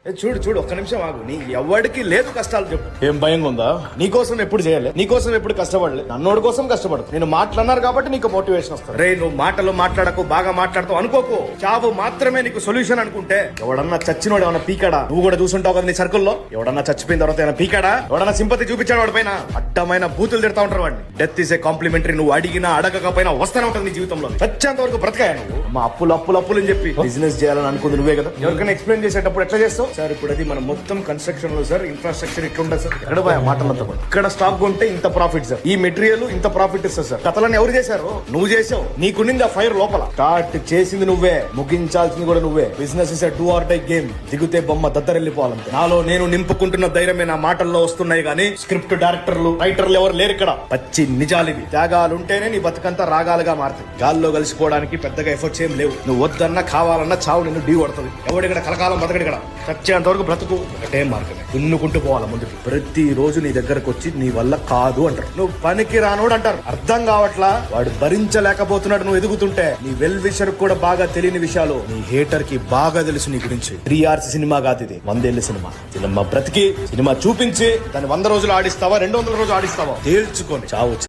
చూడు చూడు, ఒక్క నిమిషం ఆగు. నీ ఎవరికి లేదు కష్టాలు చెప్పు. ఏం భయంగా ఉందా? నీకోసం ఎప్పుడు చేయాలి, నీకోసం ఎప్పుడు కష్టపడలే, నన్నోడి కోసం కష్టపడు. నేను మాట్లాడినారు కాబట్టి నీకు మోటివేషన్ వస్తుంది. రే నువ్వు మాటలు మాట్లాడకు, బాగా మాట్లాడతావు అనుకోకు. చావు మాత్రమే నీకు సొల్యూషన్ అనుకుంటే ఎవడన్నా చచ్చినోడు ఏమన్నా పీకాడా? నువ్వు కూడా చూసుంటావు కదా నీ సర్కిల్లో. ఎవడన్నా చచ్చిపోయిన తర్వాత ఏమైనా పీకాడా? ఎవడన్నా సింపతి చూపించాడు వాడి పైన? అడ్డమైన బూతులు తిడతా ఉంటారు వాడిని. Death is a complimentary. నువ్వు అడిగినా అడగకపోయినా వస్తూనే ఉంటుంది నీ జీవితంలో. చచ్చేంత వరకు బ్రతకాయ నువ్వు. మా అప్పులు అప్పులు అప్పులు అని చెప్పి బిజినెస్ చేయాలని అనుకుంది నువ్వే కదా. ఎవరికైనా ఎక్స్ప్లెయిన్ చేసేటప్పుడు ఎట్లా చేస్తావు? సార్ ఇప్పుడు అది మన మొత్తం కన్స్ట్రక్షన్ లో సార్ ఇన్ఫ్రాస్ట్రక్చర్ ఇట్లుండదు సార్. ఎక్కడ పోయా మాటలంతా కూడా. ఇక్కడ స్టాక్ కొంటే ఇంత ప్రాఫిట్ సార్, ఈ మెటీరియల్ ఇంత ప్రాఫిట్ ఇస్తారు సార్. కథలను ఎవరు చేశారు? నువ్వు చేసావు. నీకుండింది ఆ ఫైర్ లోపల. స్టార్ట్ చేసింది నువ్వే, ముగించాల్సింది కూడా నువ్వే. Business is do or die game. దిగుతే బొమ్మ దద్దరెళ్ళిపోవాలంటే. నాలో నేను నింపుకుంటున్న ధైర్యమే నా మాటల్లో వస్తున్నాయి గానీ స్క్రిప్ట్ డైరెక్టర్లు రైటర్లు ఎవరు లేరు ఇక్కడ. పచ్చి నిజాలివి. త్యాగాలుంటేనే నీ బతుకంతా రాగాలుగా మారుతాయి. గాల్లో కలిసిపోవడానికి పెద్దగా ఎఫర్ట్స్ ఏం లేవు. నువ్వు వద్దన్నా కావాలన్నా చావు నిన్ను ఢీ కొడుతుంది. ఎవడిక్కడ కలకాలం బతకడు. ఇక్కడ చచ్చేంత వరకు బ్రతుకు. ఒకటే మార్గమే, దున్నుకుంటూ పోవాలి ముందుకు. ప్రతి రోజు నీ దగ్గరకు వచ్చి నీ వల్ల కాదు అంటారు. నువ్వు పనికి రానోడు అంటారు. అర్థం కావట్లా, వాడు భరించలేకపోతున్నాడు నువ్వు ఎదుగుతుంటే. నీ వెల్ విషర్ కూడా బాగా తెలియని విషయాలు నీ హేటర్ కి బాగా తెలుసు నీ గురించి. 3 hours సినిమా కాదు ఇది, 100 ఏళ్ల సినిమా. సినిమా బ్రతికి సినిమా చూపించి దాన్ని 100 రోజులు ఆడిస్తావా, 200 రోజులు ఆడిస్తావా తేల్చుకొని చావు.